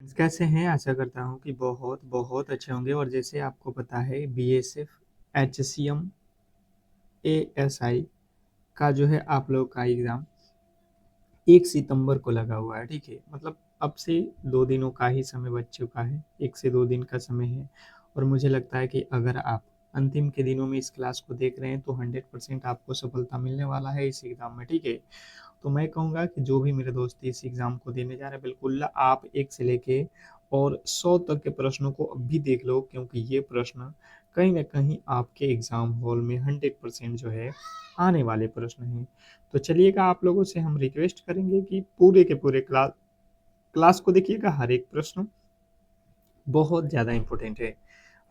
Friends, कैसे हैं? आशा करता हूँ कि बहुत बहुत अच्छे होंगे। और जैसे आपको पता है, बीएसएफ, एचसीएम, एएसआई का जो है आप लोग का एग्ज़ाम 1 सितंबर को लगा हुआ है। ठीक है, मतलब अब से 2 दिनों का ही समय बच चुका है, 1 से 2 दिन का समय है। और मुझे लगता है कि अगर आप अंतिम के दिनों में इस क्लास को देख रहे हैं तो 100% आपको सफलता मिलने वाला है इस एग्ज़ाम में। ठीक है, तो मैं कहूँगा कि जो भी मेरे दोस्त इस एग्ज़ाम को देने जा रहे हैं, बिल्कुल आप 1 से लेके और 100 तक के प्रश्नों को अब भी देख लो, क्योंकि ये प्रश्न कहीं न कहीं आपके एग्ज़ाम हॉल में 100% जो है आने वाले प्रश्न हैं। तो चलिएगा, आप लोगों से हम रिक्वेस्ट करेंगे कि पूरे के पूरे क्लास को देखिएगा, हर एक प्रश्न बहुत ज़्यादा इम्पोर्टेंट है।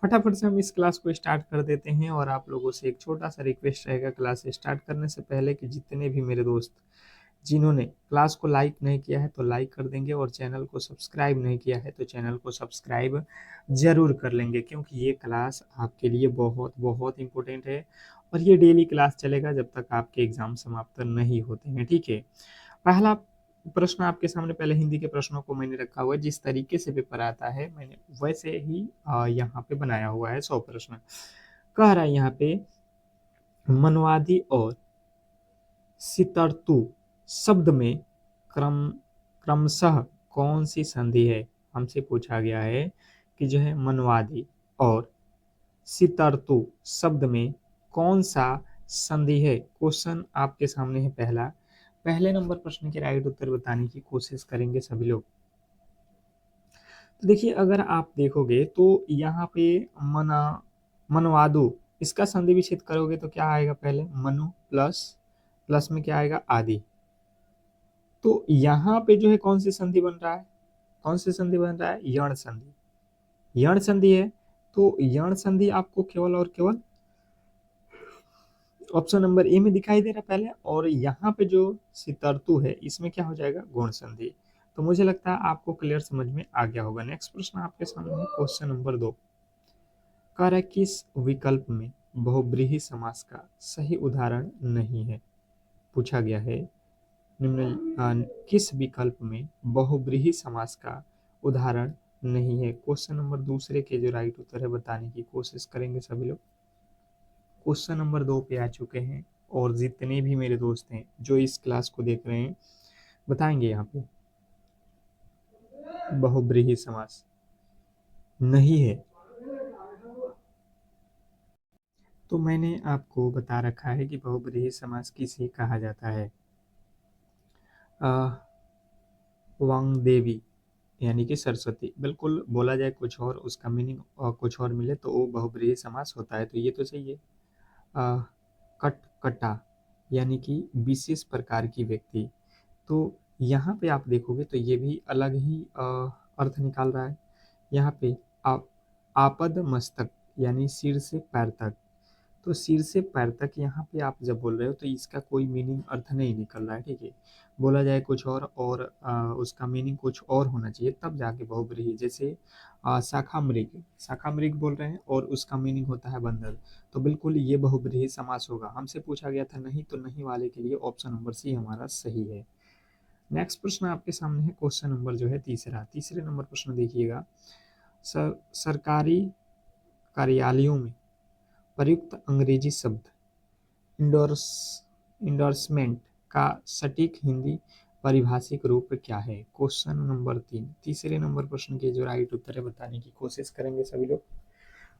फटाफट से हम इस क्लास को स्टार्ट कर देते हैं। और आप लोगों से एक छोटा-सा रिक्वेस्ट रहेगा क्लास स्टार्ट करने से पहले कि जितने भी मेरे दोस्त जिन्होंने क्लास को लाइक नहीं किया है तो लाइक कर देंगे, और चैनल को सब्सक्राइब नहीं किया है तो चैनल को सब्सक्राइब ज़रूर कर लेंगे, क्योंकि ये क्लास आपके लिए बहुत बहुत इम्पोर्टेंट है। और ये डेली क्लास चलेगा जब तक आपके एग्ज़ाम समाप्त नहीं होते हैं। ठीक है, पहला प्रश्न आपके सामने, पहले हिंदी के प्रश्नों को मैंने रखा हुआ है, जिस तरीके से पेपर आता है मैंने वैसे ही यहाँ पे बनाया हुआ है। 100 प्रश्न कह रहा है यहाँ पे, मनवादी और सितर्तु शब्द में क्रमशः कौन सी संधि है? हमसे पूछा गया है कि जो है मनवादी और सितर्तु शब्द में कौन सा संधि है। क्वेश्चन आपके सामने है पहला। पहले नंबर प्रश्न के राइट उत्तर बताने की कोशिश करेंगे सभी लोग। तो देखिए, अगर आप देखोगे तो यहाँ पे मना मनवादु, इसका संधि विच्छेद करोगे तो क्या आएगा? पहले मनु प्लस प्लस में क्या आएगा? आदि। तो यहाँ पे जो है कौन सी संधि बन रहा है? कौन सी संधि बन रहा है? यण संधि। यण संधि है, तो यण संधि आपको केवल और केवल ऑप्शन नंबर ए में दिखाई दे रहा है पहले। और यहाँ पे जो सितर्तु है, इसमें क्या हो जाएगा? गुण संधि। तो मुझे लगता है आपको क्लियर समझ में आ गया होगा। नेक्स्ट प्रश्न आपके सामने है, क्वेश्चन नंबर 2। कह रहा है, किस विकल्प में बहुब्रीहि समास का सही उदाहरण नहीं है? पूछा गया है किस विकल्प में बहुब्रीहि समास का उदाहरण नहीं है। क्वेश्चन नंबर दूसरे के जो राइट उत्तर है बताने की कोशिश करेंगे सभी लोग। क्वेश्चन नंबर 2 पे आ चुके हैं, और जितने भी मेरे दोस्त हैं जो इस क्लास को देख रहे हैं बताएंगे यहाँ पे बहुब्रीहि समास नहीं है। तो मैंने आपको बता रखा है कि बहुब्रीहि समास किसे कहा जाता है। वांगदेवी यानी कि सरस्वती। बिल्कुल, बोला जाए कुछ और, उसका मीनिंग कुछ और मिले तो वो बहुब्रीहि समास होता है, तो ये तो सही है। कटकटा यानी कि विशेष प्रकार की व्यक्ति। तो यहाँ पे आप देखोगे तो ये भी अलग ही अर्थ निकाल रहा है। यहाँ पे आप आपद मस्तक यानी सिर से पैर तक। तो सिर से पैर तक यहाँ पे आप जब बोल रहे हो तो इसका कोई मीनिंग अर्थ नहीं निकल रहा है। ठीक है, बोला जाए कुछ और उसका मीनिंग कुछ और होना चाहिए, तब जाके बहुब्रीहि। जैसे शाखा मृग, शाखा मृग बोल रहे हैं और उसका मीनिंग होता है बंदर, तो बिल्कुल ये बहुब्रीहि समास होगा। हमसे पूछा गया था नहीं, तो नहीं वाले के लिए ऑप्शन नंबर सी हमारा सही है। नेक्स्ट प्रश्न आपके सामने है, क्वेश्चन नंबर जो है तीसरा। तीसरे नंबर प्रश्न देखिएगा, सरकारी कार्यालयों में प्रयुक्त अंग्रेजी शब्द इंडोर्स इंडोर्समेंट का सटीक हिंदी पारिभाषिक रूप क्या है? क्वेश्चन नंबर 3, तीसरे नंबर प्रश्न के जो राइट उत्तर है बताने की कोशिश करेंगे सभी लोग।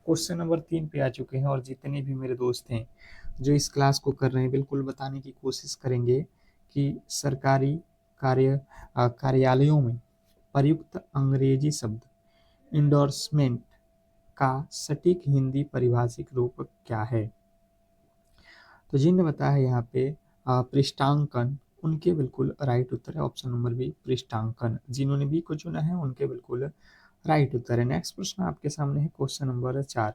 क्वेश्चन नंबर 3 पे आ चुके हैं, और जितने भी मेरे दोस्त हैं जो इस क्लास को कर रहे हैं बिल्कुल बताने की कोशिश करेंगे कि सरकारी कार्यालयों में प्रयुक्त अंग्रेजी शब्द इंडोर्समेंट का सटीक हिंदी पारिभाषिक रूप क्या है? तो जिनने बताया है यहाँ पे पृष्ठांकन, उनके बिल्कुल राइट उत्तर है ऑप्शन नंबर बी, पृष्ठांकन। जिन्होंने बी को चुना है उनके बिल्कुल राइट उत्तर है। नेक्स्ट प्रश्न आपके सामने है, क्वेश्चन नंबर 4।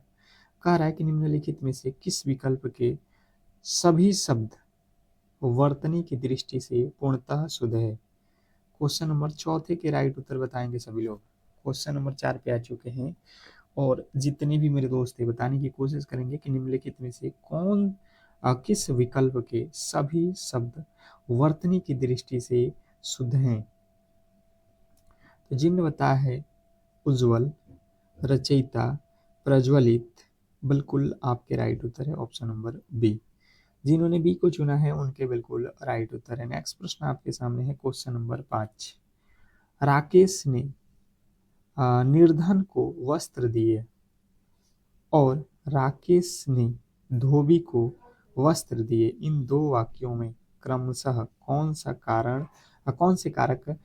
कह रहा है कि निम्नलिखित में से किस विकल्प के सभी शब्द वर्तनी की दृष्टि से पूर्णतः शुद्ध है? क्वेश्चन नंबर चौथे के राइट उत्तर बताएंगे सभी लोग। क्वेश्चन नंबर 4 पे आ चुके हैं, और जितने भी मेरे दोस्त हैं बताने की कोशिश करेंगे कि निम्नलिखित में से किस विकल्प के सभी शब्द वर्तनी की दृष्टि से शुद्ध हैं। तो जिन्होंने बताया है उज्ज्वल, रचयिता, प्रज्वलित। बिल्कुल आपके राइट उत्तर है ऑप्शन नंबर बी। जिन्होंने बी को चुना है उनके बिल्कुल राइट उत्तर है। नेक्स्ट प्रश्न आपके सामने है क्वेश्चन नंबर 5। राकेश ने निर्धन को वस्त्र दिए और राकेश ने धोबी को वस्त्र दिए, इन दो वाक्यों में क्रमशः कौन से कारक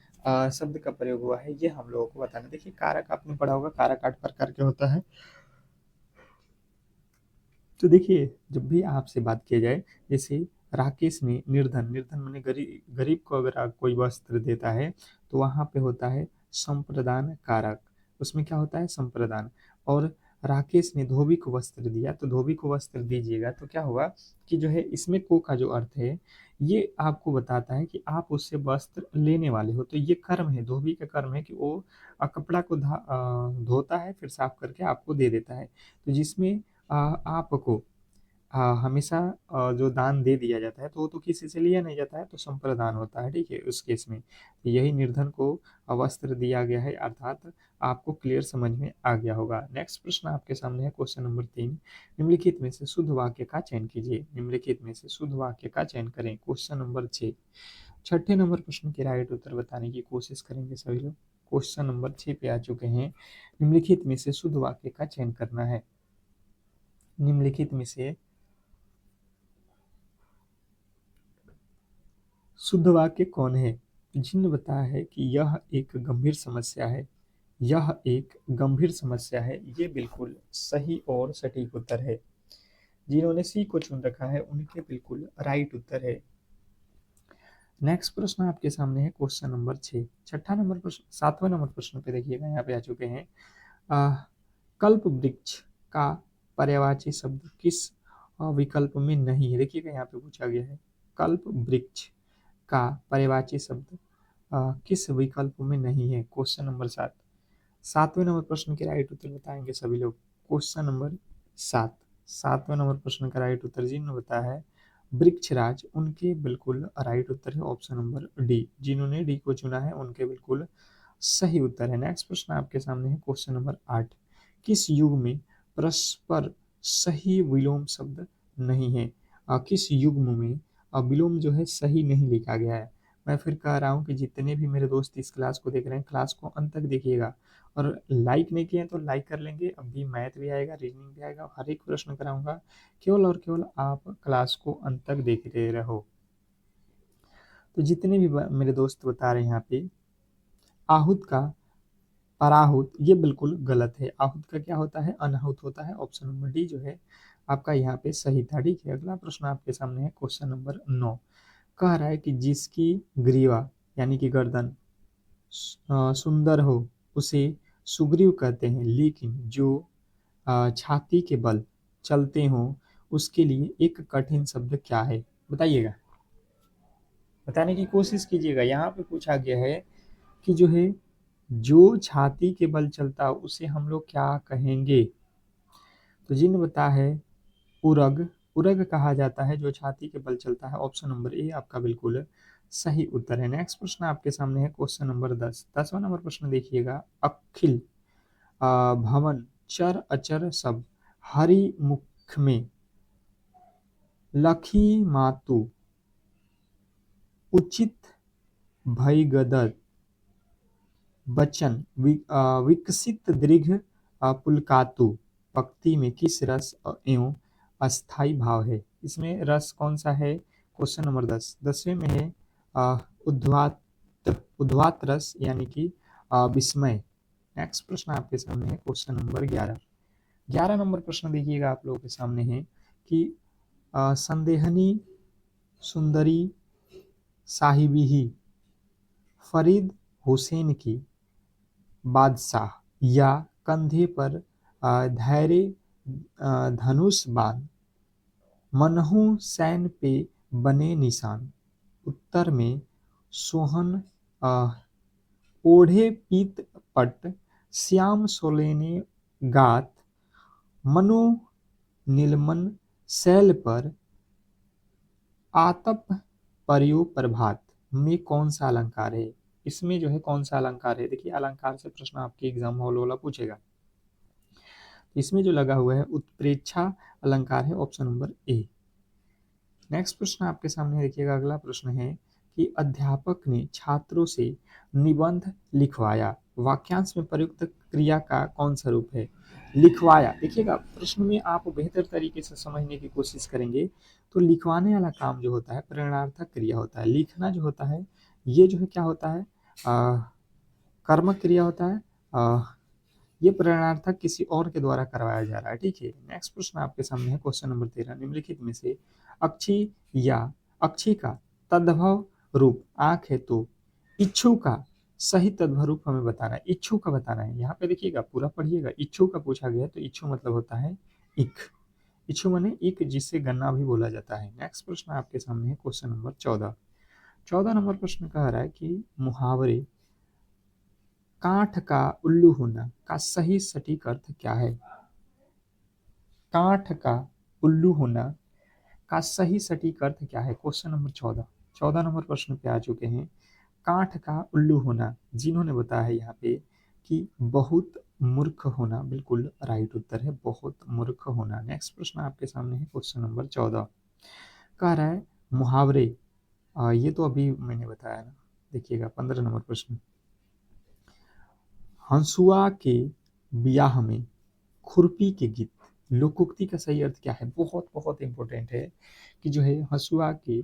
शब्द का प्रयोग हुआ है, ये हम लोगों को बताना। देखिए कारक आपने पढ़ा होगा, कारक 8 प्रकार के होता है। तो देखिए जब भी आपसे बात किया जाए, जैसे राकेश ने निर्धन, निर्धन माने गरीब, गरीब को अगर आप कोई वस्त्र देता है तो वहां पे होता है संप्रदान कारक, उसमें क्या होता है संप्रदान। और राकेश ने धोबी को वस्त्र दिया, तो धोबी को वस्त्र दीजिएगा तो क्या होगा कि जो है इसमें को का जो अर्थ है ये आपको बताता है कि आप उससे वस्त्र लेने वाले हो। तो ये कर्म है, धोबी का कर्म है कि वो कपड़ा को धोता है फिर साफ करके आपको दे देता है। तो जिसमें आपको हमेशा जो दान दे दिया जाता है तो वो तो किसी से लिया नहीं जाता है, तो संप्रदान होता है। ठीक है, उस केस में तो यही निर्धन को वस्त्र दिया गया है, अर्थात आपको क्लियर समझ में आ गया होगा। नेक्स्ट प्रश्न आपके सामने है क्वेश्चन नंबर 3। निम्नलिखित में से शुद्ध वाक्य का चयन कीजिए, निम्नलिखित में से शुद्ध वाक्य का चयन करें। Question number 6। छठे नंबर प्रश्न के राइट उत्तर बताने की कोशिश करेंगे सभी लोग। क्वेश्चन नंबर 6 पे आ चुके हैं। निम्नलिखित में से शुद्ध वाक्य का चयन करना है। निम्नलिखित में से शुद्ध वाक्य कौन है। जिन बताया है कि यह एक गंभीर समस्या है, यह एक गंभीर समस्या है, ये बिल्कुल सही और सटीक उत्तर है। जिन्होंने सी को चुन रखा है उनके बिल्कुल राइट उत्तर है। नेक्स्ट प्रश्न आपके सामने है क्वेश्चन नंबर 6। छठा नंबर प्रश्न, 7वां नंबर प्रश्न पे देखिएगा, यहाँ पे आ चुके हैं। कल्प वृक्ष का पर्यायवाची शब्द किस विकल्प में नहीं है। देखिएगा यहाँ पे पूछा गया है कल्प वृक्ष का पर्यायवाची शब्द किस विकल्प में नहीं है। Question number 7। 7वें नंबर प्रश्न के राइट उत्तर बताएंगे सभी लोग। क्वेश्चन नंबर 7, 7वें नंबर प्रश्न का राइट उत्तर जिन्होंने बताया है वृक्षराज, उनके बिल्कुल राइट उत्तर है ऑप्शन नंबर डी। जिन्होंने डी को चुना है उनके बिल्कुल सही उत्तर है। नेक्स्ट प्रश्न आपके सामने है क्वेश्चन नंबर 8। किस युग में परस्पर सही विलोम शब्द नहीं है। किस युग्म में विलोम जो है सही नहीं लिखा गया है। मैं फिर कह रहा हूँ कि जितने भी मेरे दोस्त इस क्लास को देख रहे हैं, क्लास को अंत तक देखिएगा, और लाइक नहीं किए तो लाइक कर लेंगे। अभी मैथ भी आएगा, रीजनिंग भी आएगा, हर एक प्रश्न कराऊंगा, केवल और केवल आप क्लास को अंत तक देखते रहो। तो जितने भी मेरे दोस्त बता रहे हैं यहाँ पे आहूत का पराहुत, ये बिल्कुल गलत है। आहूत का क्या होता है, अनाहुत होता है। ऑप्शन नंबर डी जो है आपका यहाँ पे सही था। ठीक है, अगला प्रश्न आपके सामने है क्वेश्चन नंबर 9। कह रहा है कि जिसकी ग्रीवा यानी कि गर्दन सुंदर हो उसे सुग्रीव कहते हैं, लेकिन जो छाती के बल चलते हो उसके लिए एक कठिन शब्द क्या है। बताइएगा, बताने की कोशिश कीजिएगा। यहाँ पे पूछा गया है कि जो है जो छाती के बल चलता उसे हम लोग क्या कहेंगे। तो जिन बता है उरग, उरग कहा जाता है जो छाती के बल चलता है। ऑप्शन नंबर ए आपका बिल्कुल सही उत्तर है। नेक्स्ट प्रश्न आपके सामने है क्वेश्चन नंबर 10। 10वां नंबर प्रश्न देखिएगा। अखिल भवन चर अचर सब हरि मुख में लखी मातु उचित भय गदर वचन विकसित दीर्घ पुलकातु पंक्ति में किस रस एवं अस्थाई भाव है। इसमें रस कौन सा है। क्वेश्चन नंबर 10, 10वें में है उद्वात, उद्वात रस यानी कि विस्मय। नेक्स्ट प्रश्न आपके सामने है क्वेश्चन नंबर 11। 11 नंबर प्रश्न देखिएगा आप लोगों के सामने है कि संदेहनी सुंदरी साहिबी फरीद हुसैन की बादशाह या कंधे पर धैर्य धनुष बाण मनहू सैन पे बने निशान। उत्तर में सोहन ओढ़े पीत पट श्याम सोलेने गात मनो नीलमन शैल पर आतप परियो प्रभात में कौन सा अलंकार है। इसमें जो है कौन सा अलंकार है? देखिए अलंकार से प्रश्न आपके एग्जाम हॉल वाला पूछेगा। इसमें जो लगा हुआ है उत्प्रेक्षा अलंकार है, ऑप्शन नंबर ए। नेक्स्ट प्रश्न आपके सामने देखिएगा, अगला प्रश्न है कि अध्यापक ने छात्रों से निबंध लिखवाया, वाक्यांश में प्रयुक्त क्रिया का कौन सा रूप है? लिखवाया। देखिएगा प्रश्न में आप बेहतर तरीके से समझने की कोशिश करेंगे तो लिखवाने वाला काम जो होता है प्रेरणार्थक क्रिया होता है, लिखना जो होता है ये जो है क्या होता है, कर्मक क्रिया होता है, ये प्रेरणार्थक किसी और के द्वारा करवाया जा रहा है। ठीक है, नेक्स्ट प्रश्न आपके सामने है क्वेश्चन नंबर 13, निम्नलिखित में से अक्षी या अक्षी का तद्भव रूप आंख है तो इच्छु का सही तद्भव रूप हमें बताना है। इच्छु का बताना है, यहाँ पे देखिएगा पूरा पढ़िएगा। इच्छु का पूछा गया तो इच्छु मतलब होता है इक, इच्छु माने इक, जिससे गन्ना भी बोला जाता है। नेक्स्ट प्रश्न आपके सामने है क्वेश्चन नंबर 14। 14 नंबर प्रश्न कह रहा है कि मुहावरे काठ का उल्लू होना का सही सटीक अर्थ क्या है? काठ का उल्लू होना का सही सटीक अर्थ क्या है? Question number 14। 14 नंबर प्रश्न पे आ चुके हैं। काठ का उल्लू होना, जिन्होंने बताया है यहाँ पे कि बहुत मूर्ख होना, बिल्कुल राइट उत्तर है बहुत मूर्ख होना। नेक्स्ट प्रश्न आपके सामने है क्वेश्चन नंबर 14, कह रहा है मुहावरे, ये तो अभी मैंने बताया ना। देखिएगा 15 नंबर प्रश्न, हंसुआ के ब्याह में खुरपी के गीत, लोकोक्ति का सही अर्थ क्या है? बहुत बहुत इंपॉर्टेंट है कि जो है हंसुआ के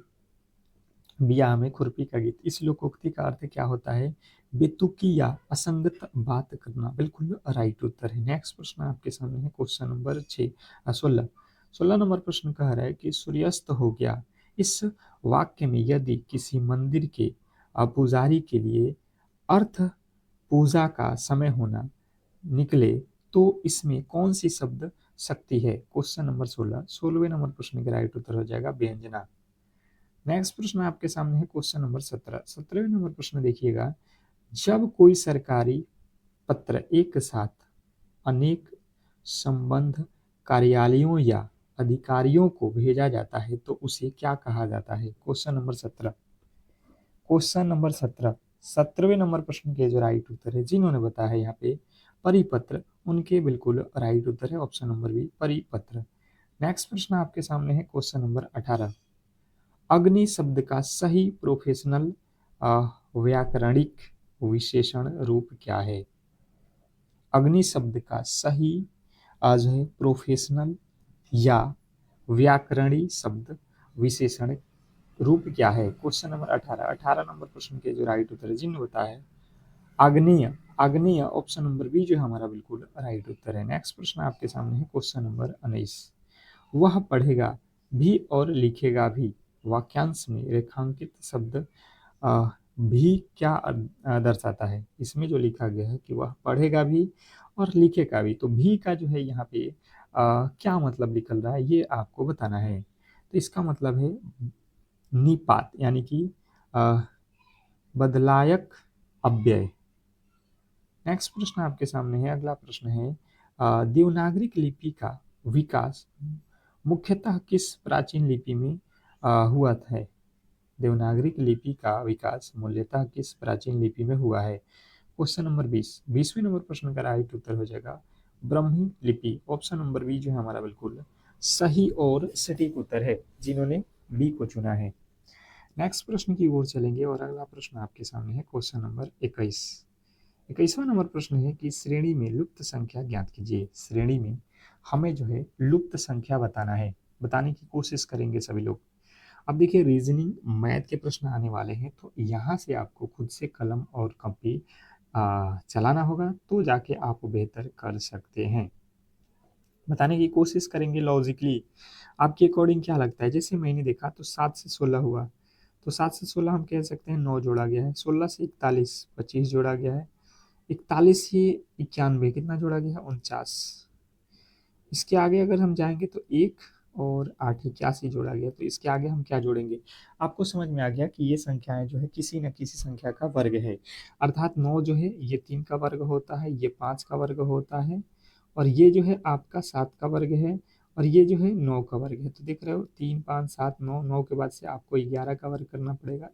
ब्याह में खुरपी का गीत, इस लोकोक्ति का अर्थ क्या होता है? बेतुकी या असंगत बात करना, बिल्कुल राइट उत्तर है। नेक्स्ट प्रश्न आपके सामने है क्वेश्चन नंबर 16। 16 नंबर प्रश्न कह रहा है कि सूर्यास्त हो गया, इस वाक्य में यदि किसी मंदिर के पुजारी के लिए अर्थ पूजा का समय होना निकले तो इसमें कौन सी शब्द शक्ति है? Question number 16। 16वें नंबर प्रश्न का राइट उत्तर हो जाएगा व्यंजना। नेक्स्ट प्रश्न आपके सामने है क्वेश्चन नंबर 17। 17वें नंबर प्रश्न देखिएगा, जब कोई सरकारी पत्र एक साथ अनेक संबंध कार्यालयों या अधिकारियों को भेजा जाता है तो उसे क्या कहा जाता है? Question number 17। क्वेश्चन नंबर 17, 17वें नंबर प्रश्न के जो राइट उत्तर है, जिन्होंने बताया है यहाँ पे परिपत्र, उनके बिल्कुल राइट उत्तर है ऑप्शन नंबर बी परिपत्र। नेक्स्ट प्रश्न आपके सामने है क्वेश्चन नंबर 18, अग्नि शब्द का सही प्रोफेशनल व्याकरणिक विशेषण रूप क्या है? अग्नि शब्द का सही जो है प्रोफेशनल या व्याकरणी शब्द विशेषण रूप क्या है? Question number 18। 18 नंबर प्रश्न के जो राइट उत्तर है, जिन्होंने बताया है आग्नेय, आग्नेय ऑप्शन नंबर बी जो है हमारा बिल्कुल राइट उत्तर है। नेक्स्ट प्रश्न आपके सामने है क्वेश्चन नंबर 19, वह पढ़ेगा भी और लिखेगा भी, वाक्यांश में रेखांकित शब्द भी क्या दर्शाता है? इसमें जो लिखा गया है कि वह पढ़ेगा भी और लिखेगा भी, तो भी का जो है यहाँ पे क्या मतलब निकल रहा है ये आपको बताना है। तो इसका मतलब है निपात, यानी कि बदलायक अव्यय। नेक्स्ट प्रश्न आपके सामने है, अगला प्रश्न है देवनागरिक लिपि का विकास मुख्यतः किस प्राचीन लिपि में हुआ है? देवनागरिक लिपि का विकास मूल्यतः किस प्राचीन लिपि में हुआ है? Question number 20। 20वें नंबर प्रश्न का राइट उत्तर हो जाएगा ब्रह्मी लिपि, ऑप्शन नंबर बी जो है हमारा बिल्कुल सही और सटीक उत्तर है, जिन्होंने बी को चुना है। नेक्स्ट प्रश्न की ओर चलेंगे और अगला प्रश्न आपके सामने है क्वेश्चन नंबर 21। 21वां नंबर प्रश्न है कि श्रेणी में लुप्त संख्या ज्ञात कीजिए। श्रेणी में हमें जो है लुप्त संख्या बताना है, बताने की कोशिश करेंगे सभी लोग। अब देखिए रीजनिंग मैथ के प्रश्न आने वाले हैं, तो यहाँ से आपको खुद से कलम और कॉपी चलाना होगा, तो जाके आप बेहतर कर सकते हैं। बताने की कोशिश करेंगे लॉजिकली, आपके अकॉर्डिंग क्या लगता है? जैसे मैंने देखा तो 7 से 16 हुआ, तो 7 से 16 हम कह सकते हैं 9 जोड़ा गया है, 16 से 41 25 जोड़ा गया है, 41 से 91 कितना जोड़ा गया है? 49। इसके आगे अगर हम जाएंगे तो 1 और 8 81 जोड़ा गया, तो इसके आगे हम क्या जोड़ेंगे? आपको समझ में आ गया कि ये संख्याएं जो है किसी न किसी संख्या का वर्ग है, अर्थात 9 जो है ये 3 का वर्ग होता है, ये 5 का वर्ग होता है, और ये जो है आपका 7 का वर्ग है, और ये जो है 9 का वर्ग है। तो देख रहे हो 3 5 7 9, 9 के बाद से आपको 11 का वर्ग करना पड़ेगा,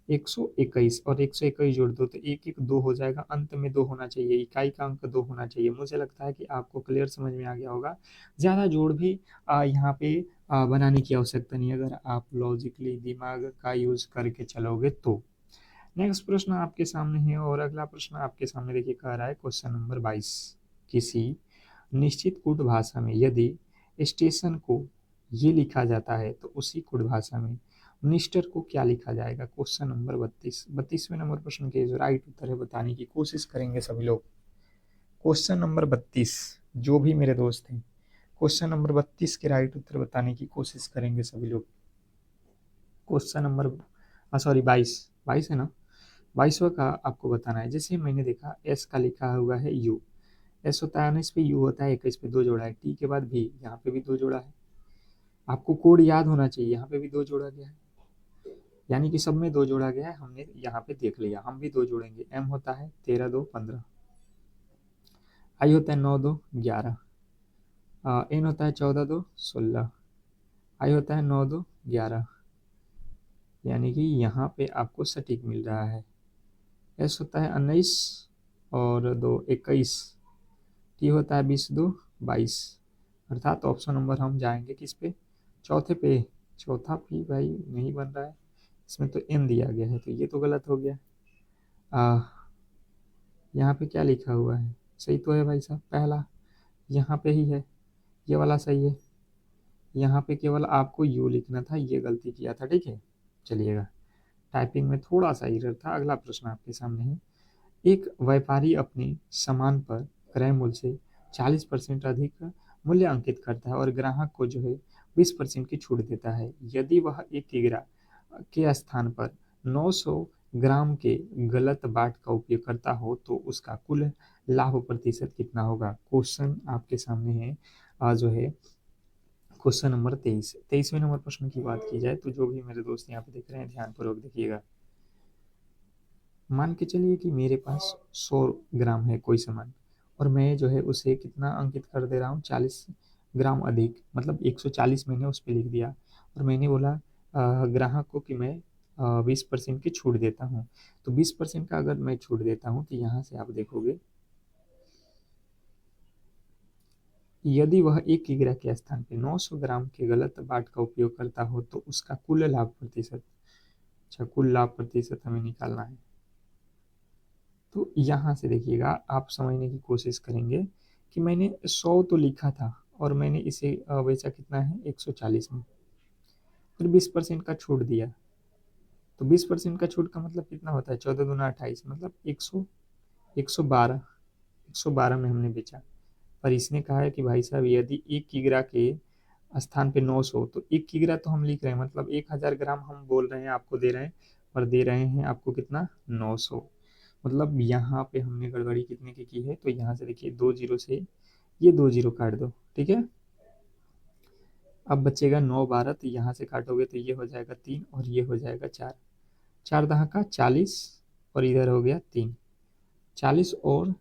121 और 121 जोड़ दो तो एक एक दो हो जाएगा, अंत में दो होना चाहिए, इकाई का अंक दो होना चाहिए। मुझे लगता है कि आपको क्लियर समझ में आ गया होगा। ज़्यादा जोड़ भी यहाँ पे बनाने की आवश्यकता नहीं, अगर आप लॉजिकली दिमाग का यूज़ करके चलोगे तो। नेक्स्ट प्रश्न आपके सामने है, और अगला प्रश्न आपके सामने देखिए कह रहा है क्वेश्चन नंबर 22। किसी निश्चित कूट भाषा में यदि स्टेशन को ये लिखा जाता है तो उसी कूट भाषा में मिनिस्टर को क्या लिखा जाएगा। क्वेश्चन नंबर 32वें नंबर प्रश्न के जो राइट उत्तर है बताने की कोशिश करेंगे सभी लोग। क्वेश्चन नंबर 32, जो भी मेरे दोस्त हैं क्वेश्चन नंबर 32 के राइट उत्तर बताने की कोशिश करेंगे सभी लोग। क्वेश्चन नंबर सॉरी 22 है ना, 22वां का आपको बताना है। जैसे मैंने देखा एस का लिखा हुआ है यू, एस होता है ना, इस पे यू होता है, 21 पे दो जोड़ा है, टी के बाद भी यहाँ पे भी दो जोड़ा है। आपको कोड याद होना चाहिए, यहाँ पे भी दो जोड़ा गया है, यानी कि सब में दो जोड़ा गया है, हमने यहाँ पे देख लिया, हम भी दो जोड़ेंगे। एम होता है 13 2 15, आई होता है 9 2 11, एन होता है 14 2 16, आई होता है 9 2 11, यानी कि यहाँ पे आपको सटीक मिल रहा है। एस होता है 19 और 2 21, टी होता है 20 2 22, अर्थात ऑप्शन नंबर हम जाएंगे किस पे, चौथे पे। चौथा भी भाई नहीं बन रहा है, इसमें तो एन दिया गया है तो ये तो गलत हो गया। यहाँ पे क्या लिखा हुआ है, सही तो है भाई साहब, पहला यहाँ पे ही है, ये वाला सही है। यहाँ पे केवल आपको यू लिखना था, ये गलती किया था, ठीक है। चलिएगा, टाइपिंग में थोड़ा सा एरर था। अगला प्रश्न आपके सामने है। एक व्यापारी अपने सामान पर क्रय मूल्य से 40% अधिक मूल्य अंकित करता है और ग्राहक को जो है 20% की छूट देता है। यदि वह 1 किग्रा के स्थान पर 900 ग्राम के गलत बाट का उपयोग करता हो तो उसका कुल लाभ प्रतिशत कितना होगा। क्वेश्चन आपके सामने है जो है क्वेश्चन नंबर 23वें नंबर प्रश्न की बात की जाए तो जो भी मेरे दोस्त यहाँ पे देख रहे हैं ध्यानपूर्वक देखिएगा। मान के चलिए कि मेरे पास 100 ग्राम है कोई सामान, और मैं जो है उसे कितना अंकित कर दे रहा हूँ, 40 ग्राम अधिक, मतलब 140 मैंने उस पर लिख दिया, और मैंने बोला ग्राहक को कि मैं 20% की छूट देता हूँ। तो 20% का अगर मैं छूट देता हूँ तो यहाँ से आप देखोगे, यदि वह 1 किग्रा के स्थान पर 900 ग्राम के गलत बाट का उपयोग करता हो तो उसका कुल लाभ प्रतिशत, अच्छा कुल लाभ प्रतिशत हमें निकालना है। तो यहाँ से देखिएगा, आप समझने की कोशिश करेंगे कि मैंने 100 तो लिखा था और मैंने इसे बेचा कितना है 140 में, फिर 20% का छूट दिया। तो 20% का छूट का मतलब कितना होता है, 14 दूना 28, मतलब 112 में हमने बेचा। पर इसने कहा है कि भाई साहब यदि 1 किग्रा के स्थान पे 900, तो 1 किग्रा तो हम लिख रहे हैं, मतलब 1000 ग्राम हम बोल रहे हैं आपको दे रहे हैं, और दे रहे हैं आपको कितना 900। मतलब यहाँ पे हमने गड़बड़ी कितने की है, तो यहाँ से देखिए 2 जीरो से ये 2 जीरो काट दो, ठीक है। अब बचेगा 9 12, तो यहाँ से काटोगे तो ये हो जाएगा 3 और ये हो जाएगा 4, 4 दहा का 40, और इधर हो गया 3, 40 और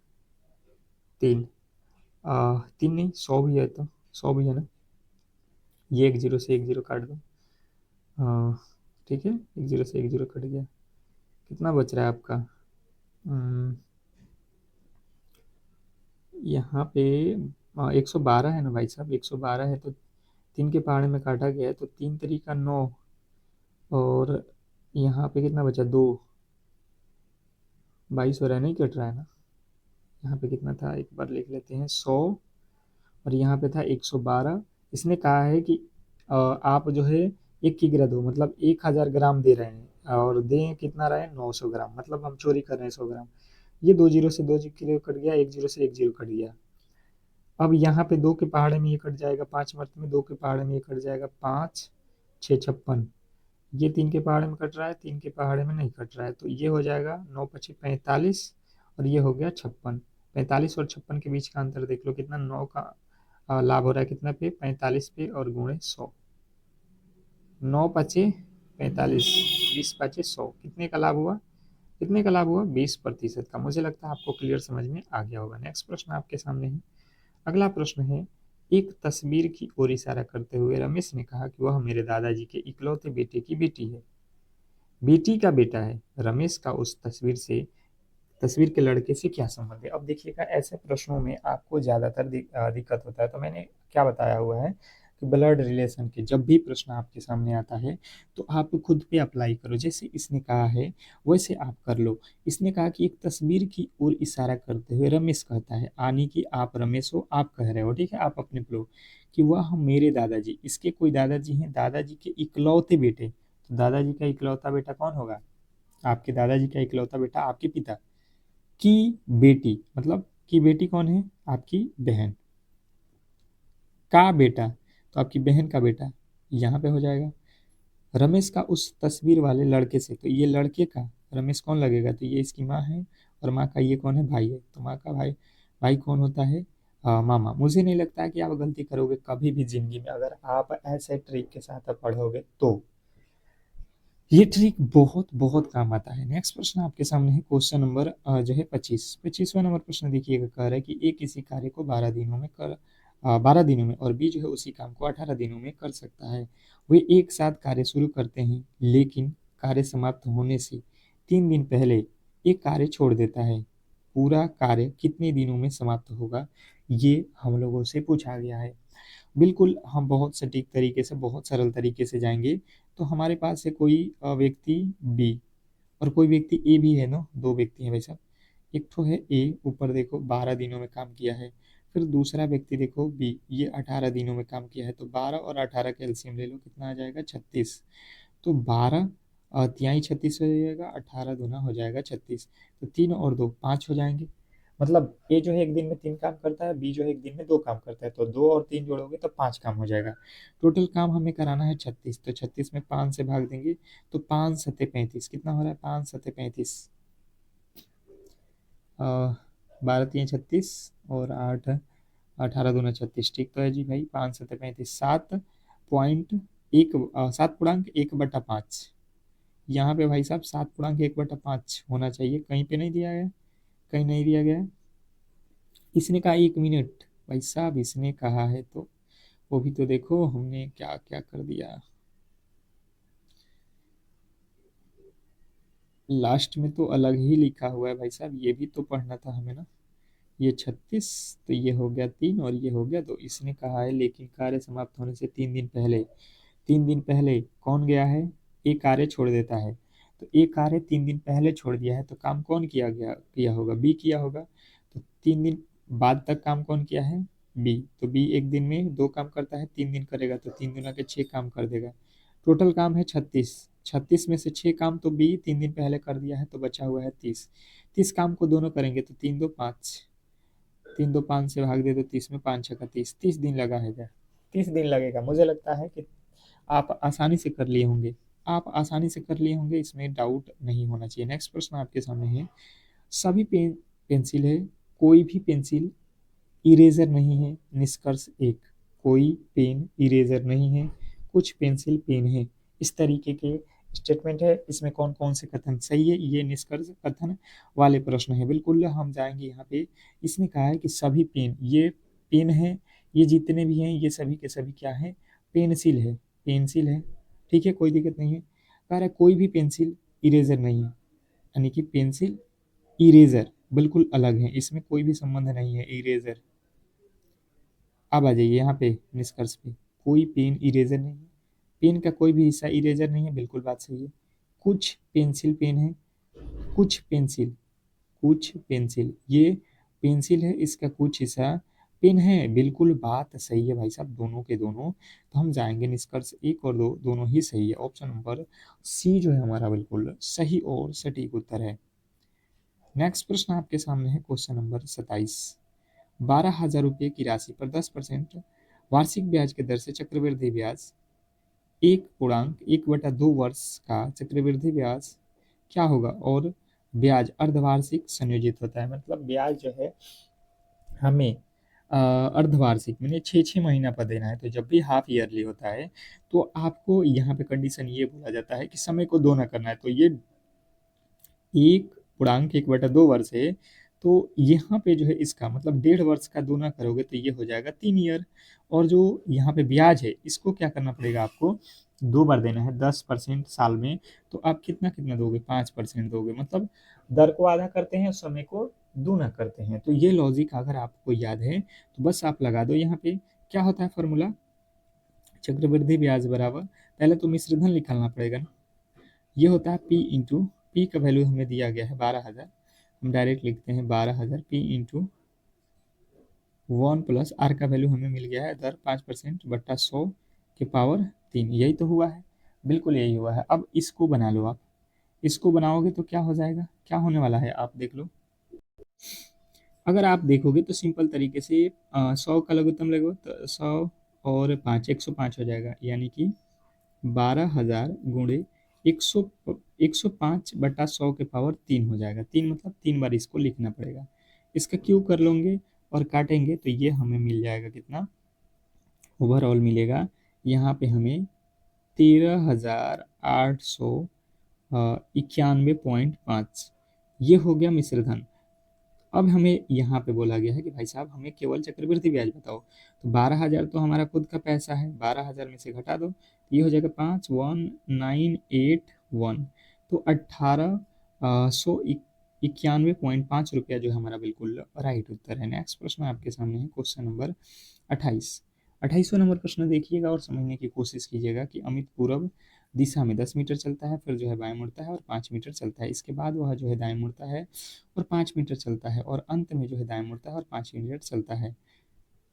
3, 3 नहीं 100 भी है, तो 100 भी है ना, ये 1 जीरो से 1 जीरो काट दो, ठीक है, 1 जीरो से 1 जीरो कट गया। कितना बच रहा है आपका, यहाँ पे 112 है ना भाई साहब, 112 है तो 3 के पहाड़े में काटा गया है तो 3 तरीका 9, और यहाँ पे कितना बचा 2, 22 हो रहा है, नहीं कट रहा है ना। यहाँ पे कितना था, एक बार लिख लेते हैं 100, और यहाँ पे था 112। इसने कहा है कि आप जो है 1 किग्रा दो, मतलब 1000 ग्राम दे रहे हैं, और दें कितना रहे 900 ग्राम, मतलब हम चोरी कर रहे हैं 100 ग्राम। ये 2 जीरो से 2 जीरो कट गया, 1 जीरो से 1 जीरो कट गया। अब यहाँ पे 2 के पहाड़े में ये कट जाएगा, 5 मर्त में 2 के पहाड़े में ये कट जाएगा, 5 6 56, ये 3 के पहाड़े में कट रहा है, 3 के पहाड़े में नहीं कट रहा है, तो ये हो जाएगा 9 पचे 45, और ये हो गया 56। 45 और 56 के बीच का अंतर देख लो कितना, 9 का लाभ हो रहा है कितना पे, 45 पे, और गुणे 100, 9 पचे 45, 20 पचे 100, कितने का लाभ हुआ, कितने का लाभ हुआ 20% का। मुझे लगता है आपको क्लियर समझ में आ गया होगा। नेक्स्ट प्रश्न आपके सामने है। अगला प्रश्न है। एक तस्वीर की ओर इशारा करते हुए रमेश ने कहा कि वह मेरे दादाजी के इकलौते बेटे की बेटी है। बेटी का बेटा है, रमेश का उस तस्वीर के लड़के से क्या संबंध है। अब देखिएगा ऐसे प्रश्नों में आपको ज़्यादातर दिक्कत होता है, तो मैंने क्या बताया हुआ है कि ब्लड रिलेशन के जब भी प्रश्न आपके सामने आता है तो आप खुद पे अप्लाई करो, जैसे इसने कहा है वैसे आप कर लो। इसने कहा कि एक तस्वीर की ओर इशारा करते हुए रमेश कहता है, आनी कि आप रमेश हो, आप कह रहे हो, ठीक है, आप अपने लो कि वह हम मेरे दादाजी, इसके कोई दादाजी हैं, दादाजी के इकलौते बेटे, तो दादाजी का इकलौता बेटा कौन होगा, आपके दादाजी का इकलौता बेटा आपके पिता की बेटी, मतलब की बेटी कौन है, आपकी बहन, का बेटा तो आपकी बहन का बेटा, यहाँ पे हो जाएगा। रमेश का उस तस्वीर वाले लड़के से, तो ये लड़के का रमेश कौन लगेगा, तो ये इसकी माँ है, और माँ का ये कौन है, भाई है, तो माँ का भाई, भाई कौन होता है, मामा। मुझे नहीं लगता है कि आप गलती करोगे कभी भी जिंदगी में, अगर आप ऐसे ट्रिक के साथ पढ़ोगे तो ये ट्रिक बहुत बहुत काम आता है। नेक्स्ट प्रश्न आपके सामने है, क्वेश्चन नंबर जो है 25वां नंबर प्रश्न देखिएगा, कह रहा है कि ए किसी कार्य को 12 दिनों में और बी जो है उसी काम को 18 दिनों में कर सकता है। वे एक साथ कार्य शुरू करते हैं, लेकिन कार्य समाप्त होने से 3 दिन पहले एक कार्य छोड़ देता है। पूरा कार्य कितने दिनों में समाप्त होगा, ये हम लोगों से पूछा गया है। बिल्कुल हम बहुत सटीक तरीके से, बहुत सरल तरीके से जाएंगे। तो हमारे पास है कोई व्यक्ति बी और कोई व्यक्ति ए भी है ना, दो व्यक्ति हैं भाई साहब। एक तो है ए, ऊपर देखो 12 दिनों में काम किया है, फिर दूसरा व्यक्ति देखो बी, ये 18 दिनों में काम किया है, तो 12 और 18 का एलसीएम ले लो, कितना आ जाएगा 36। तो 12 तिहाई 36 हो जाएगा, 18 दूना हो जाएगा 36, तो 3 और 2 5 हो जाएंगे। मतलब ए जो है एक दिन में 3 काम करता है, बी जो है एक दिन में 2 काम करता है, तो 2 और 3 जोड़ोगे तो 5 काम हो जाएगा। टोटल काम हमें कराना है 36, तो 36 में 5 से भाग देंगे तो 5 सत्ते 35, कितना हो रहा है 5 सत्ते 35, 12 3 36 और 8 18 दूना 36, ठीक तो है जी भाई, 5 सत्ते 35, 7.1 यहाँ पे भाई साहब 7.1/5 होना चाहिए, कहीं पे नहीं दिया गया, कहीं नहीं दिया गया है। इसने कहा 1 मिनट, भाई साहब इसने कहा है तो वो भी तो देखो हमने क्या क्या कर दिया, लास्ट में तो अलग ही लिखा हुआ है भाई साहब, ये भी तो पढ़ना था हमें ना। ये 36, तो ये हो गया 3 और ये हो गया 2। इसने कहा है लेकिन कार्य समाप्त होने से 3 दिन पहले, 3 दिन पहले कौन गया है, एक कार्य छोड़ देता है, तो एक कार्य 3 दिन पहले छोड़ दिया है, तो काम कौन किया होगा, बी किया होगा। तो 3 दिन बाद तक काम कौन किया है, बी, तो बी एक दिन में 2 काम करता है, 3 दिन करेगा तो 3 दूना के 6 काम कर देगा। टोटल काम है 36, 36 में से 6 काम तो बी 3 दिन पहले कर दिया है, तो बचा हुआ है 30। 30 काम को दोनों करेंगे तो 3 2 5, 3 2 5 से भाग दे दो 30 में, 5 6 का 30, 30 दिन लगा है क्या, 30 दिन लगेगा। मुझे लगता है कि आप आसानी से कर लिए होंगे, आप आसानी से कर लिए होंगे, इसमें डाउट नहीं होना चाहिए। नेक्स्ट प्रश्न आपके सामने है, सभी पेंसिल है, कोई भी पेंसिल इरेजर नहीं है, निष्कर्ष एक, कोई पेन इरेजर नहीं है, कुछ पेंसिल पेन है, इस तरीके के स्टेटमेंट है, इसमें कौन कौन से कथन सही है, ये निष्कर्ष कथन वाले प्रश्न है। बिल्कुल हम जाएंगे यहाँ पे, इसने कहा है कि सभी पेन, ये पेन है, ये जितने भी हैं ये सभी के सभी क्या है, पेंसिल है, पेंसिल है, ठीक है, कोई दिक्कत नहीं है। कह रहा है कोई भी पेंसिल इरेजर नहीं है, यानी कि पेंसिल इरेजर बिल्कुल अलग है, इसमें कोई भी संबंध नहीं है इरेजर। अब आ जाइए यहाँ पे निष्कर्ष पे, कोई पेन इरेजर नहीं है, पेन का कोई भी हिस्सा इरेजर नहीं है, बिल्कुल बात सही है। कुछ पेंसिल पेन है, कुछ पेंसिल, कुछ पेंसिल, ये पेंसिल है, इसका कुछ हिस्सा पेन है, बिल्कुल बात सही है भाई साहब, दोनों के दोनों। तो हम जाएंगे निष्कर्ष 1 और 2 दोनों ही सही है, ऑप्शन नंबर सी जो है हमारा बिल्कुल सही और सटीक उत्तर है। नेक्स्ट प्रश्न आपके सामने है, क्वेश्चन नंबर 27, 12,000 रुपये की राशि पर 10% वार्षिक ब्याज के दर से चक्रवृद्धि ब्याज 1.1/2 वर्ष का चक्रवृद्धि ब्याज क्या होगा, और ब्याज अर्धवार्षिक संयोजित होता है, मतलब ब्याज जो है हमें अर्धवार्षिक मैंने 6 6 महीना पर देना है, तो जब भी हाफ ईयरली होता है तो आपको यहाँ पे कंडीशन ये बोला जाता है कि समय को दोना करना है, तो ये 1.1/2 वर्ष है, तो यहाँ पे जो है इसका मतलब 1.5 वर्ष का दूना करोगे तो ये हो जाएगा 3 ईयर। और जो यहाँ पे ब्याज है इसको क्या करना पड़ेगा आपको, 2 बार देना है 10% साल में। तो आप कितना कितना दोगे, 5% दोगे, मतलब दर को आधा करते हैं समय को दूना करते हैं। तो ये लॉजिक अगर आपको याद है तो बस आप लगा दो। यहाँ पे क्या होता है फॉर्मूला, चक्रवृद्धि ब्याज बराबर, पहले तो मिश्रधन निकालना पड़ेगा ना, ये होता है पी इंटू, पी का वैल्यू हमें दिया गया है 12,000, हम डायरेक्ट लिखते हैं 12,000 पी इंटू 1 प्लस आर का वैल्यू हमें मिल गया है दर 5% बट्टा 100 के पावर 3, यही तो हुआ है, बिल्कुल यही हुआ है। अब इसको बना लो आप, इसको बनाओगे तो क्या हो जाएगा, क्या होने वाला है आप देख लो। अगर आप देखोगे तो सिंपल तरीके से 100 का लघुत्तम लगो तो 100 और 5 105 हो जाएगा, यानी कि 12,000 गुणे 105/100 के पावर 3 हो जाएगा। 3 मतलब 3 बार इसको लिखना पड़ेगा। इसका क्यों कर लोगे और काटेंगे तो ये हमें मिल जाएगा कितना, ओवरऑल मिलेगा यहाँ पे हमें 13,891.5, ये हो गया मिश्रधन। अब हमें यहाँ पे बोला गया है कि भाई साहब हमें केवल चक्रवृद्धि ब्याज बताओ, तो 12,000 तो हमारा खुद का पैसा है, 12,000 में से घटा दो, ये हो जाएगा 51981, तो 1891.5 रुपया जो है हमारा बिल्कुल राइट उत्तर है। नेक्स्ट प्रश्न आपके सामने है क्वेश्चन नंबर 28। 28वां नंबर प्रश्न देखिएगा और समझने की कोशिश कीजिएगा कि अमित पूर्व दिशा में 10 मीटर चलता है, फिर जो है बाएं मुड़ता है और 5 मीटर चलता है, इसके बाद वह जो है दाएं मुड़ता है और 5 मीटर चलता है, और अंत में जो है दाएं मुड़ता है और 5 मीटर चलता है।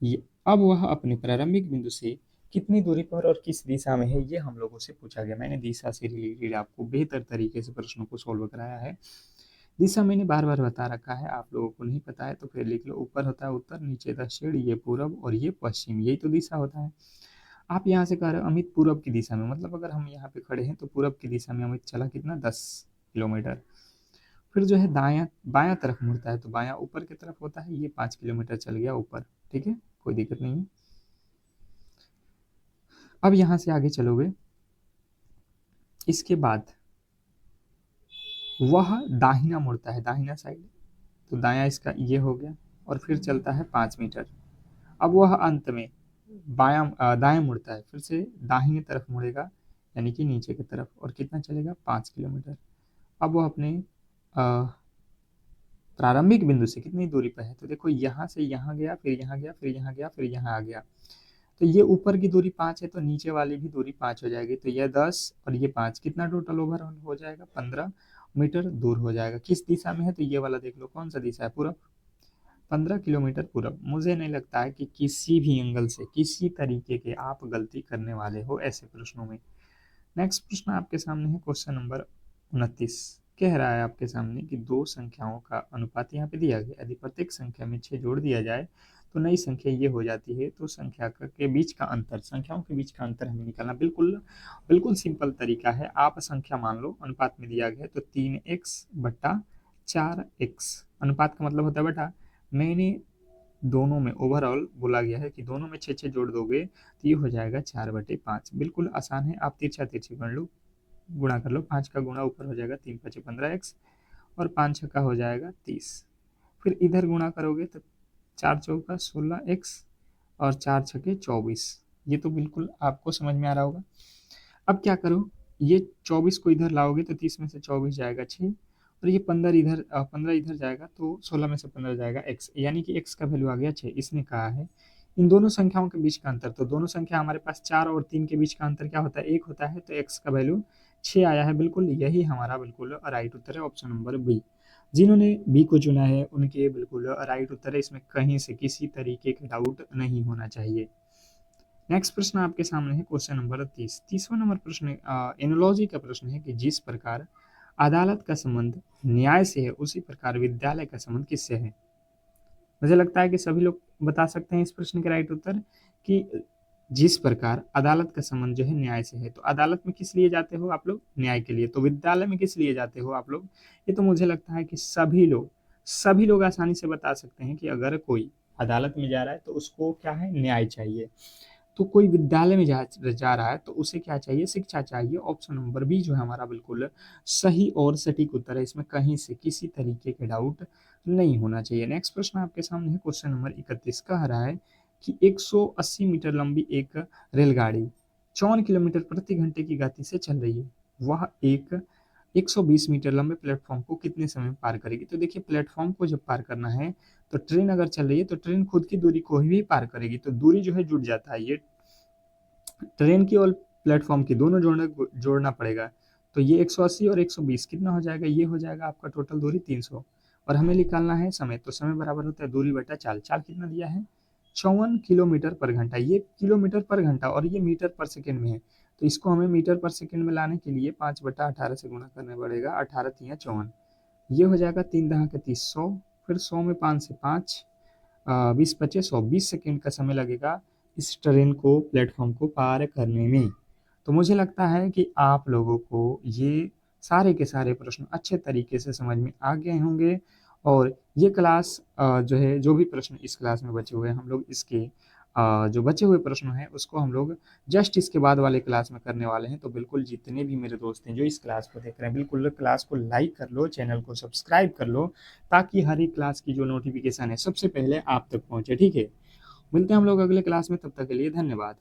ये अब वह अपने प्रारंभिक बिंदु से कितनी दूरी पर और किस दिशा में है, ये हम लोगों से पूछा गया। मैंने दिशा से रिलेटेड आपको बेहतर तरीके से प्रश्नों को सोल्व कराया है। दिशा मैंने बार बार बता रखा है, आप लोगों को नहीं पता है तो फिर लिख लो, ऊपर होता है उत्तर, नीचे दक्षिण, ये पूरब और ये पश्चिम, यही तो दिशा होता है। आप यहाँ से कह रहे हो अमित पूरब की दिशा में, मतलब अगर हम यहाँ पे खड़े हैं तो पूरब की दिशा में अमित चला कितना, 10 किलोमीटर। फिर जो है दायां बायां तरफ मुड़ता है तो बायां ऊपर की तरफ होता है, ये 5 किलोमीटर चल गया ऊपर, ठीक है, कोई दिक्कत नहीं है। अब यहाँ से आगे चलोगे, इसके बाद वह दाहिना मुड़ता है, दाहिना साइड, तो दायां इसका ये हो गया, और फिर चलता है 5 मीटर। अब वह अंत में दाएं मुड़ता है, फिर से दाहिने तरफ मुड़ेगा, यानी कि नीचे की तरफ, और कितना चलेगा, 5 किलोमीटर। अब वह अपने प्रारंभिक बिंदु से कितनी दूरी पर है, तो देखो यहाँ से यहाँ गया, फिर यहाँ गया, फिर यहाँ गया, फिर यहाँ आ गया, तो ये ऊपर की दूरी 5 है तो नीचे वाली भी दूरी 5 हो जाएगी, तो यह 10 और ये 5, कितना टोटल ओवर हो जाएगा, 15 मीटर दूर हो जाएगा। किस दिशा में है, तो ये वाला देख लो कौन सा दिशा है, पूरब, 15 किलोमीटर पूरब। मुझे नहीं लगता है कि किसी भी एंगल से किसी तरीके के आप गलती करने वाले हो ऐसे प्रश्नों में। नेक्स्ट प्रश्न आपके सामने है क्वेश्चन नंबर 29। कह रहा है आपके सामने कि दो संख्याओं का अनुपात यहाँ पे दिया गया, यदि प्रत्येक संख्या में 6 जोड़ दिया जाए तो नई संख्या ये हो जाती है, तो संख्या के बीच का अंतर, संख्याओं के बीच का अंतर हमें निकालना, बिल्कुल बिल्कुल सिंपल तरीका है। आप संख्या मान लो, अनुपात में दिया गया है तो 3x/4x, अनुपात का मतलब होता है बेटा, मैंने दोनों में ओवरऑल बोला गया है कि दोनों में 6 जोड़ दोगे तो ये हो जाएगा 4/5, बिल्कुल आसान है। आप तिरछा तिरछी कर लो, गुणा कर लो, 5 का गुणा ऊपर हो जाएगा 3×5 = 15x, और 5×6 हो जाएगा 30, फिर इधर गुणा करोगे तो 4×4 = 16x और 4×6 = 24, ये तो बिल्कुल आपको समझ में आ रहा होगा। अब क्या करो, ये 24 को इधर लाओगे तो 30 में से 24 जाएगा 6, और ये 15 इधर जाएगा तो 16 में से 15 जाएगा x, यानी कि x का वैल्यू आ गया 6। इसने कहा है इन दोनों संख्याओं के बीच का अंतर, तो दोनों संख्या हमारे पास 4 और 3 के बीच का अंतर क्या होता है, 1 होता है, तो x का वैल्यू 6 आया है, बिल्कुल यही हमारा बिल्कुल राइट उत्तर है, ऑप्शन नंबर बी। जिन्होंने बी को चुना है उनके बिल्कुल राइट उत्तर है, इसमें कहीं से किसी तरीके का डाउट नहीं होना चाहिए। नेक्स्ट प्रश्न आपके सामने है क्वेश्चन नंबर 30। 30वां नंबर प्रश्न एनोलॉजी का प्रश्न है कि जिस प्रकार अदालत का संबंध न्याय से है उसी प्रकार विद्यालय का संबंध किससे है। मुझे लगता है कि सभी लोग बता सकते हैं इस प्रश्न के राइट उत्तर, कि जिस प्रकार अदालत का संबंध जो है न्याय से है, तो अदालत में किस लिए जाते हो आप लोग, न्याय के लिए, तो विद्यालय में किस लिए जाते हो आप लोग, ये तो मुझे लगता है कि सभी लोग आसानी से बता सकते हैं कि अगर कोई अदालत में जा रहा है तो उसको क्या है, न्याय चाहिए। तो कोई विद्यालय में जा रहा है तो उसे क्या चाहिए? शिक्षा चाहिए। ऑप्शन नंबर बी जो है हमारा बिल्कुल सही और सटीक उत्तर है। इसमें कहीं से किसी तरीके के डाउट नहीं होना चाहिए। नेक्स्ट प्रश्न आपके सामने है, क्वेश्चन नंबर 31 कह रहा है कि 180 मीटर लंबी एक रेलगाड़ी 54 किलोमीटर प्रति घंटे की गति से चल रही है। वह एक 120 मीटर लंबे प्लेटफॉर्म को कितने समय में पार करेगी? तो देखिए, प्लेटफॉर्म को जब पार करना है तो ट्रेन अगर चल रही है तो ट्रेन खुद की दूरी को ही पार करेगी, तो दूरी जो है जुड़ जाता है। ये ट्रेन की और प्लेटफॉर्म की दोनों जोड़ना पड़ेगा। तो ये 180 और 120 कितना हो जाएगा? ये हो जाएगा आपका टोटल दूरी 300। और हमें निकालना है समय, तो समय बराबर होता है दूरी बटा चाल। चाल कितना दिया है? 54 किलोमीटर पर घंटा। ये किलोमीटर पर घंटा और ये मीटर पर सेकेंड में है, तो इसको हमें मीटर पर सेकेंड में लाने के लिए 5/18 से गुणा करना पड़ेगा। 18 तिया 54, ये हो जाएगा 3 दहा के 30, 100। फिर 100 में 5 से 5, 20 25 100, 20 सेकेंड का समय लगेगा इस ट्रेन को प्लेटफॉर्म को पार करने में। तो मुझे लगता है कि आप लोगों को ये सारे के सारे प्रश्न अच्छे तरीके से समझ में आ गए होंगे। और ये क्लास जो है, जो भी प्रश्न इस क्लास में बचे हुए हैं, हम लोग इसके जो बचे हुए प्रश्न हैं उसको हम लोग जस्ट इसके बाद वाले क्लास में करने वाले हैं। तो बिल्कुल जितने भी मेरे दोस्त हैं जो इस क्लास को देख रहे हैं, बिल्कुल क्लास को लाइक कर लो, चैनल को सब्सक्राइब कर लो, ताकि हर एक क्लास की जो नोटिफिकेशन है सबसे पहले आप तक पहुंचे। ठीक है, मिलते हैं हम लोग अगले क्लास में, तब तक के लिए धन्यवाद।